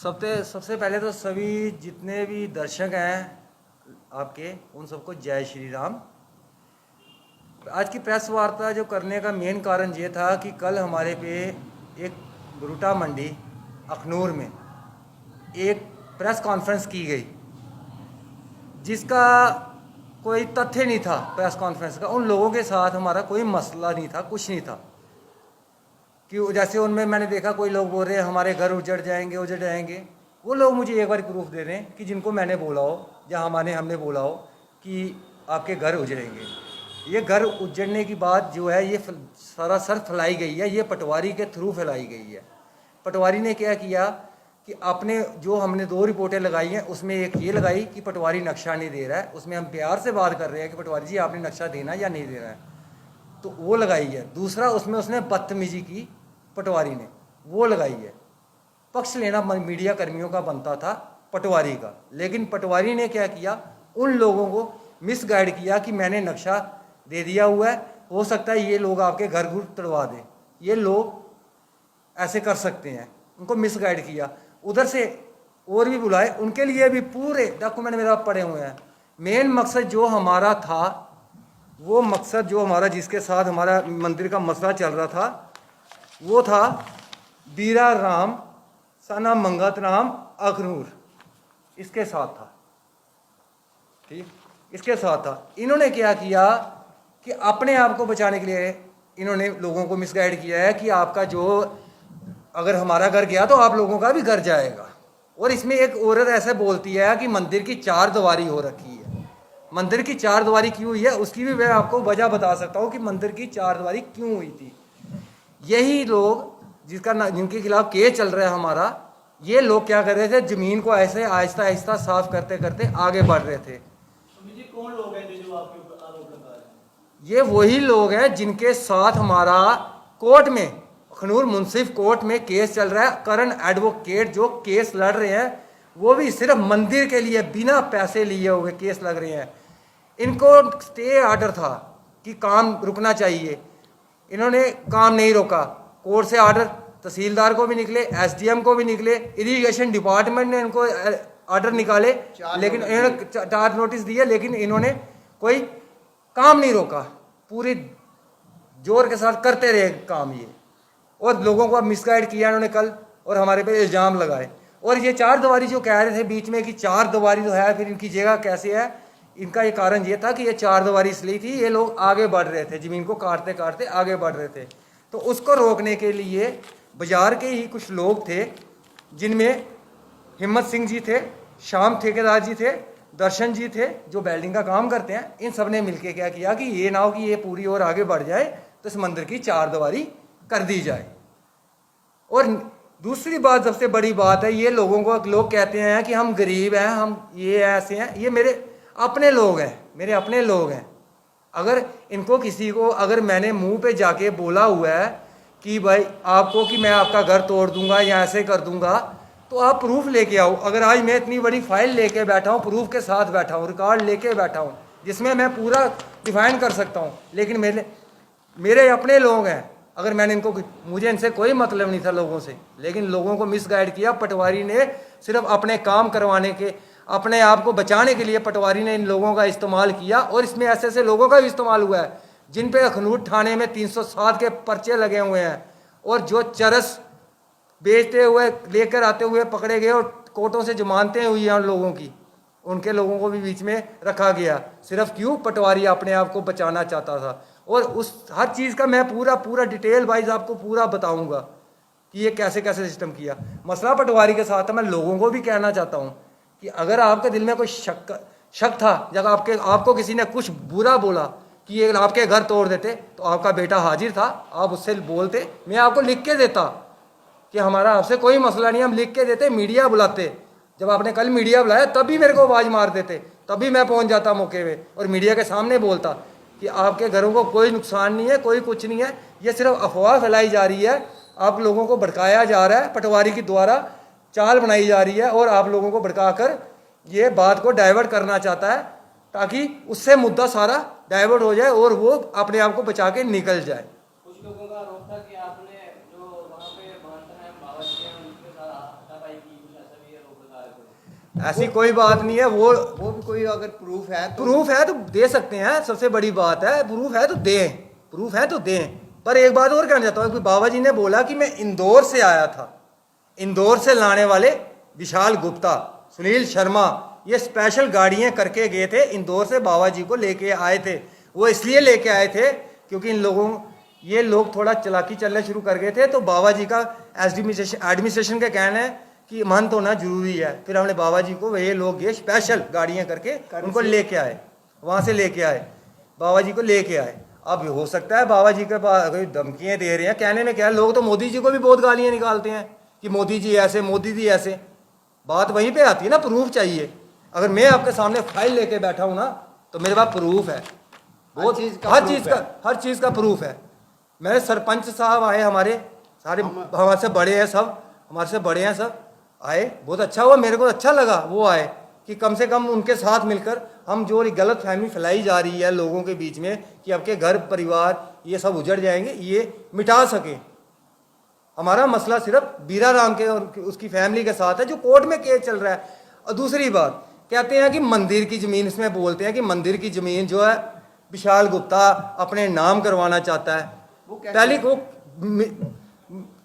सबसे पहले तो सभी जितने भी दर्शक हैं आपके, उन सबको जय श्री राम। आज की प्रेस वार्ता जो करने का मेन कारण ये था कि कल हमारे पे एक ब्रूटा मंडी अखनूर में एक प्रेस कॉन्फ्रेंस की गई, जिसका कोई तथ्य नहीं था। प्रेस कॉन्फ्रेंस का उन लोगों के साथ हमारा कोई मसला नहीं था, कुछ नहीं था। कि जैसे उनमें मैंने देखा कोई लोग बोल रहे हैं हमारे घर उजड़ जाएंगे। वो लोग मुझे एक बार प्रूफ दे रहे हैं कि जिनको मैंने बोला हो या हमने बोला हो कि आपके घर उजड़ेंगे। ये घर उजड़ने की बात जो है ये सरासर फैलाई गई है, ये पटवारी के थ्रू फैलाई गई है। पटवारी ने क्या किया कि आपने जो हमने 2 रिपोर्टें लगाई हैं उसमें एक ये लगाई कि पटवारी नक्शा नहीं दे रहा है। उसमें हम प्यार से बात कर रहे हैं कि पटवारी जी आपने नक्शा देना या नहीं देना है, तो वो लगाई है। दूसरा उसमें उसने बदतमीजी की, पटवारी ने वो लगाई है। पक्ष लेना मीडिया कर्मियों का बनता था, पटवारी का। लेकिन पटवारी ने क्या किया, उन लोगों को मिसगाइड किया कि मैंने नक्शा दे दिया हुआ है, हो सकता है ये लोग आपके घर घुर तोड़वा दें, ये लोग ऐसे कर सकते हैं। उनको मिसगाइड किया। उधर से और भी बुलाए, उनके लिए भी पूरे डॉक्यूमेंट मेरा पड़े हुए हैं। मेन मकसद जो हमारा था, वो मकसद जो हमारा जिसके साथ हमारा मंदिर का मसला चल रहा था, वो था बीरा राम सना मंगत राम अखनूर, इसके साथ था। ठीक, इसके साथ था। इन्होंने क्या किया कि अपने आप को बचाने के लिए इन्होंने लोगों को मिसगाइड किया है कि आपका जो अगर हमारा घर गया तो आप लोगों का भी घर जाएगा। और इसमें एक औरत ऐसे बोलती है कि मंदिर की 4 दीवारी हो रखी है। मंदिर की 4 दीवारी क्यों हुई है उसकी भी मैं आपको वजह बता सकता हूँ कि मंदिर की 4 दीवारी क्यों हुई थी। यही लोग जिनके खिलाफ केस चल रहा है हमारा, ये लोग क्या कर रहे थे, जमीन को ऐसे आहिस्ता आहिस्ता साफ करते करते आगे बढ़ रहे थे। कौन लोग हैं जो आपके ऊपर आरोप लगा रहे हैं? ये वही लोग हैं जिनके साथ हमारा कोर्ट में, अखनूर मुंसिफ कोर्ट में केस चल रहा है। करण एडवोकेट जो केस लड़ रहे हैं, वो भी सिर्फ मंदिर के लिए बिना पैसे लिए हुए केस लग रहे हैं। इनको स्टे ऑर्डर था कि काम रुकना चाहिए, इन्होंने काम नहीं रोका। कोर्ट से ऑर्डर तहसीलदार को भी निकले, एसडीएम को भी निकले, इरिगेशन डिपार्टमेंट ने इनको ऑर्डर निकाले, लेकिन इन्होंने 4 नोटिस दिए, लेकिन इन्होंने कोई काम नहीं रोका। पूरी जोर के साथ करते रहे काम ये, और लोगों को मिसगाइड किया इन्होंने कल, और हमारे पे इल्ज़ाम लगाए। और ये 4 दीवारी जो कह रहे थे बीच में कि 4 दीवारी जो है फिर इनकी जगह कैसे है, इनका ये कारण ये था कि ये 4 दीवारी इसलिए थी, ये लोग आगे बढ़ रहे थे, ज़मीन को काटते काटते आगे बढ़ रहे थे। तो उसको रोकने के लिए बाजार के ही कुछ लोग थे, जिनमें हिम्मत सिंह जी थे, श्याम ठेकेदार जी थे, दर्शन जी थे जो वेल्डिंग का काम करते हैं। इन सब ने मिलकर क्या किया कि ये ना हो कि ये पूरी और आगे बढ़ जाए, तो इस मंदिर की 4 दीवारी कर दी जाए। और दूसरी बात, सबसे बड़ी बात है, ये लोगों को लोग कहते हैं कि हम गरीब हैं, हम ये ऐसे हैं। ये मेरे अपने लोग हैं, मेरे अपने लोग हैं। अगर इनको किसी को, अगर मैंने मुंह पे जाके बोला हुआ है कि भाई आपको कि मैं आपका घर तोड़ दूंगा या ऐसे कर दूंगा, तो आप प्रूफ लेके आओ। अगर आज मैं इतनी बड़ी फाइल लेके बैठा हूँ, प्रूफ के साथ बैठा हूँ, रिकॉर्ड लेके बैठा हूँ, जिसमें मैं पूरा डिफाइन कर सकता हूँ, लेकिन मेरे अपने लोग हैं। अगर मैंने इनको, मुझे इनसे कोई मतलब नहीं था लोगों से, लेकिन लोगों को मिसगाइड किया। पटवारी ने सिर्फ अपने काम करवाने के, अपने आप को बचाने के लिए पटवारी ने इन लोगों का इस्तेमाल किया। और इसमें ऐसे ऐसे लोगों का भी इस्तेमाल हुआ है जिन पे अखनूर थाने में 307 के पर्चे लगे हुए हैं, और जो चरस बेचते हुए लेकर आते हुए पकड़े गए और कोर्टों से जमानतें हुई हैं उन लोगों की, उनके लोगों को भी बीच में रखा गया। सिर्फ क्यों, पटवारी अपने आप को बचाना चाहता था। और उस हर चीज़ का मैं पूरा डिटेल वाइज आपको पूरा बताऊंगा कि ये कैसे कैसे सिस्टम किया। मसला पटवारी के साथ है। मैं लोगों को भी कहना चाहता हूँ कि अगर आपके दिल में कोई शक था, जब आपको किसी ने कुछ बुरा बोला कि ये आपके घर तोड़ देते, तो आपका बेटा हाजिर था, आप उससे बोलते, मैं आपको लिख के देता कि हमारा आपसे कोई मसला नहीं, हम लिख के देते, मीडिया बुलाते। जब आपने कल मीडिया बुलाया तभी मेरे को आवाज़ मार देते, तभी मैं पहुंच जाता मौके पे और मीडिया के सामने बोलता कि आपके घरों को कोई नुकसान नहीं है, कोई कुछ नहीं है, ये सिर्फ अफवाह फैलाई जा रही है, आप लोगों को भड़काया जा रहा है, पटवारी के द्वारा चाल बनाई जा रही है, और आप लोगों को भड़काकर ये बात को डाइवर्ट करना चाहता है, ताकि उससे मुद्दा सारा डाइवर्ट हो जाए और वो अपने आप को बचा के निकल जाए। कुछ लोगों का आरोप था कि आपने जो वहाँ पे बांधता है बाबा जी हैं, उनके साथ हाथापाई की, कुछ ऐसा ऐसी कोई बात नहीं है। वो भी कोई अगर प्रूफ है तो प्रूफ है तो दे सकते हैं, सबसे बड़ी बात है। प्रूफ है तो दें, प्रूफ है तो दें। पर एक बात और कहना चाहता हूँ कि बाबा जी ने बोला कि मैं इंदौर से आया था, इंदौर से लाने वाले विशाल गुप्ता, सुनील शर्मा, ये स्पेशल गाड़ियाँ करके गए थे इंदौर से, बाबा जी को लेके आए थे। वो इसलिए लेके आए थे क्योंकि ये लोग थोड़ा चालाकी चलने शुरू कर गए थे। तो बाबा जी का एडमिनिस्ट्रेशन का कहना है कि महंत होना जरूरी है। फिर हमने बाबा जी को, ये लोग ये स्पेशल गाड़ियाँ करके उनको लेके आए, वहाँ से लेके आए, बाबा जी को लेके आए। अब हो सकता है बाबा जी के पास कोई धमकियाँ दे रहे हैं, कहने में क्या है, लोग तो मोदी जी को भी बहुत गालियाँ निकालते हैं कि मोदी जी ऐसे, मोदी जी ऐसे। बात वहीं पे आती है ना, प्रूफ चाहिए। अगर मैं आपके सामने फाइल लेके बैठा हूँ ना तो मेरे पास प्रूफ है, बहुत हर चीज़ का प्रूफ है। मेरे सरपंच साहब आए, हमारे सारे हमारे से बड़े हैं सब, हमारे से बड़े हैं सब, आए, बहुत अच्छा हुआ, मेरे को अच्छा लगा वो आए कि कम से कम उनके साथ मिलकर हम जो गलत फहमी फैलाई जा रही है लोगों के बीच में कि आपके घर परिवार ये सब उजड़ जाएंगे, ये मिटा सके। हमारा मसला सिर्फ बीरा राम के और उसकी फैमिली के साथ है जो कोर्ट में केस चल रहा है। और दूसरी बात कहते हैं कि मंदिर की ज़मीन, इसमें बोलते हैं कि मंदिर की ज़मीन जो है विशाल गुप्ता अपने नाम करवाना चाहता है, पहले को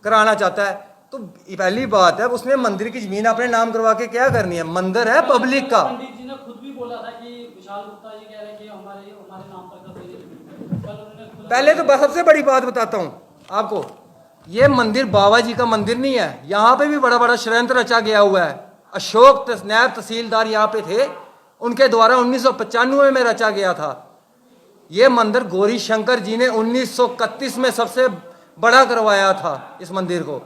कराना चाहता है। तो पहली बात है, उसने मंदिर की जमीन अपने नाम करवा के क्या करनी है? मंदिर है पब्लिक का। पंडित जी ने खुद भी बोला था कि विशाल गुप्ता ये कह रहे हैं कि हमारे नाम पर कर दीजिए। पहले तो सबसे बड़ी बात बताता हूँ आपको, ये मंदिर बाबा जी का मंदिर नहीं है। यहाँ पे भी बड़ा बड़ा षड्यंत्र रचा गया हुआ है। अशोक नायब तहसीलदार यहाँ पे थे, उनके द्वारा 1995 में रचा गया था। ये मंदिर गौरी शंकर जी ने 1931 में सबसे बड़ा करवाया था। इस मंदिर को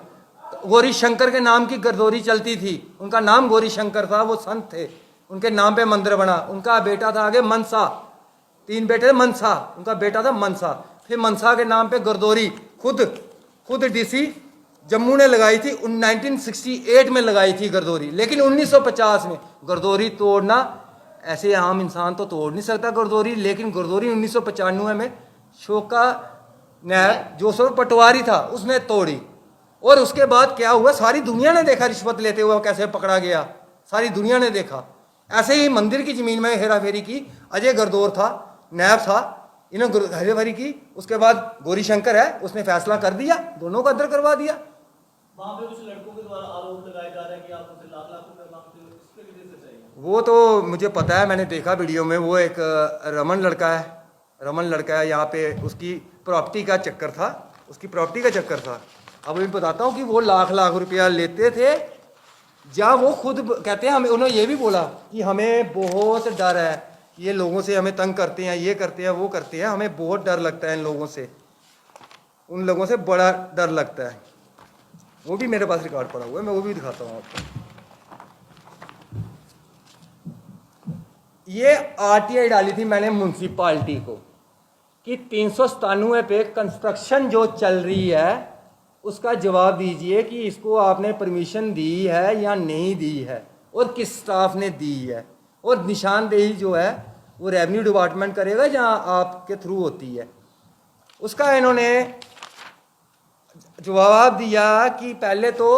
गौरी शंकर के नाम की गर्दौरी चलती थी, उनका नाम गौरी शंकर था, वो संत थे, उनके नाम पे मंदिर बना। उनका बेटा था आगे मनसा, 3 बेटे, मनसा उनका बेटा था मनसा। फिर मनसा के नाम पे गर्दौरी खुद डीसी जम्मू ने लगाई थी, 1968 में लगाई थी गर्दौरी। लेकिन 1950 में गर्दौरी तोड़ना, ऐसे आम इंसान तो तोड़ नहीं सकता गर्दौरी, लेकिन गर्दौरी 1995 में शोका नायब जो सो पटवारी था उसने तोड़ी। और उसके बाद क्या हुआ, सारी दुनिया ने देखा रिश्वत लेते हुए कैसे पकड़ा गया, सारी दुनिया ने देखा। ऐसे ही मंदिर की ज़मीन में हेरा फेरी की, अजय गर्दौर था, नायब था, इन्होंने हेरा फेरी की। उसके बाद गौरी शंकर है, उसने फैसला कर दिया, दोनों को अंदर करवा दिया। वहाँ पे कुछ लड़कों के द्वारा आरोप लगाए जा रहे हैं कि आप उनसे लाख लाख रुपए मांगते हो, इस पे कितनी सच्चाई है? वो तो मुझे पता है, मैंने देखा वीडियो में। वो एक रमन लड़का है, यहाँ पे उसकी प्रॉपर्टी का चक्कर था, अब मैं बताता हूँ कि वो लाख रुपया लेते थे। जहाँ वो खुद कहते हैं, हमें उन्होंने ये भी बोला कि हमें बहुत डर है, ये लोगों से हमें तंग करते हैं, ये करते हैं, वो करते हैं, हमें बहुत डर लगता है इन लोगों से, उन लोगों से बड़ा डर लगता है। वो भी मेरे पास रिकॉर्ड पड़ा हुआ है, मैं वो भी दिखाता हूँ आपको। ये आरटीआई डाली थी मैंने म्यूनसिपालिटी को कि 397 पे कंस्ट्रक्शन जो चल रही है उसका जवाब दीजिए कि इसको आपने परमिशन दी है या नहीं दी है, और किस स्टाफ ने दी है। और निशानदेही जो है वो रेवेन्यू डिपार्टमेंट करेगा जहाँ आपके थ्रू होती है। उसका इन्होंने जवाब दिया कि पहले तो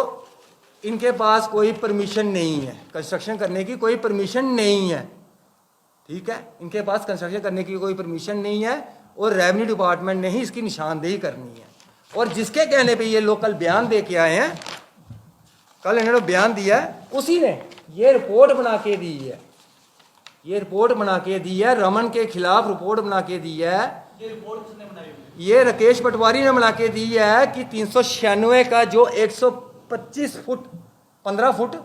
इनके पास कोई परमिशन नहीं है, कंस्ट्रक्शन करने की कोई परमिशन नहीं है, ठीक है, इनके पास कंस्ट्रक्शन करने की कोई परमिशन नहीं है, और रेवेन्यू डिपार्टमेंट ने ही इसकी निशानदेही करनी है। और जिसके कहने पे ये लोग कल बयान दे के आए हैं, कल इन्होंने बयान दिया है, उसी ने ये रिपोर्ट बना के दी है, रमन के खिलाफ रिपोर्ट बना के दी है। ये रिपोर्ट किसने बनाई हुई? ये राकेश पटवारी ने बना के दी है कि 396 का जो 125 फुट 15 फुट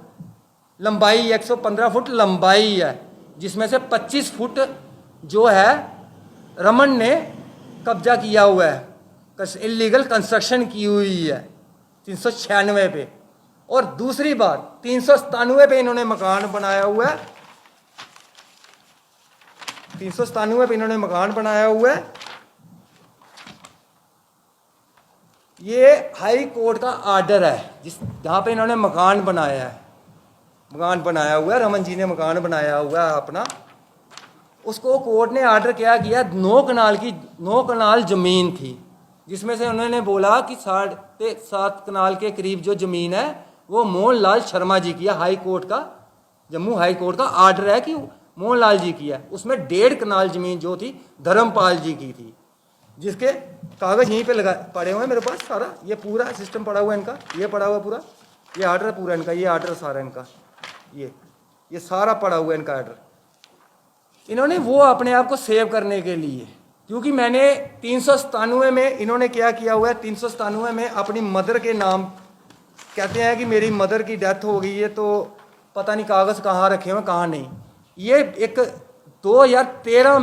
लंबाई, 115 फुट लंबाई है, जिसमें से 25 फुट जो है रमन ने कब्जा किया हुआ है, इलीगल कंस्ट्रक्शन की हुई है 396 पे। और दूसरी बात 397 पे इन्होंने मकान बनाया हुआ है, 397 पे इन्होंने मकान बनाया हुआ है। ये हाई कोर्ट का आर्डर है जहाँ पे इन्होंने मकान बनाया हुआ है, रमन जी ने मकान बनाया हुआ है अपना। उसको कोर्ट ने आर्डर क्या किया, 9 कनाल ज़मीन थी, जिसमें से उन्होंने बोला कि 7.5 कनाल के करीब जो ज़मीन है वो मोहन लाल शर्मा जी की है, हाई कोर्ट का जम्मू हाई कोर्ट का आर्डर है कि मोहनलाल जी की है, उसमें 1.5 कनाल जमीन जो थी धर्मपाल जी की थी, जिसके कागज यहीं पे लगा पड़े हुए हैं मेरे पास सारा, ये पूरा सिस्टम पड़ा हुआ है इनका, ये पड़ा हुआ पूरा, ये आर्डर पूरा इनका, ये आर्डर सारा इनका, ये सारा पड़ा हुआ है इनका आर्डर। इन्होंने वो अपने आप को सेव करने के लिए, क्योंकि मैंने 397 में इन्होंने क्या किया हुआ है, 397 में अपनी मदर के नाम कहते हैं कि मेरी मदर की डेथ हो गई है, तो पता नहीं कागज़ कहाँ रखे हुए कहाँ नहीं। ये एक 2013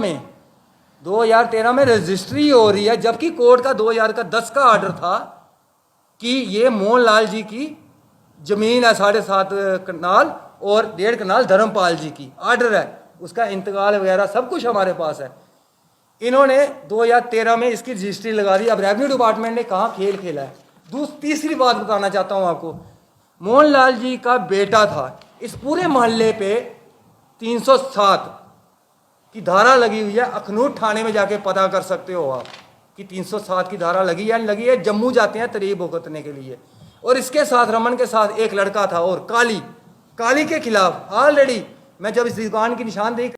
में रजिस्ट्री हो रही है, जबकि कोर्ट का 2010 का आर्डर था कि ये मोहनलाल जी की ज़मीन है 7.5 कनाल और 1.5 कनाल धर्मपाल जी की, आर्डर है, उसका इंतकाल वगैरह सब कुछ हमारे पास है। इन्होंने 2013 में इसकी रजिस्ट्री लगा दी। अब रेवेन्यू डिपार्टमेंट ने कहाँ खेल खेला है। तीसरी बात बताना चाहता हूँ आपको, मोहनलाल जी का बेटा था, इस पूरे मोहल्ले पे 307 की धारा लगी हुई है। अखनूर थाने में जाके पता कर सकते हो आप कि 307 की धारा लगी है लगी है। जम्मू जाते हैं तरीब भुगतने के लिए, और इसके साथ रमन के साथ एक लड़का था, और काली के खिलाफ ऑलरेडी मैं जब इस दुकान की निशानदेही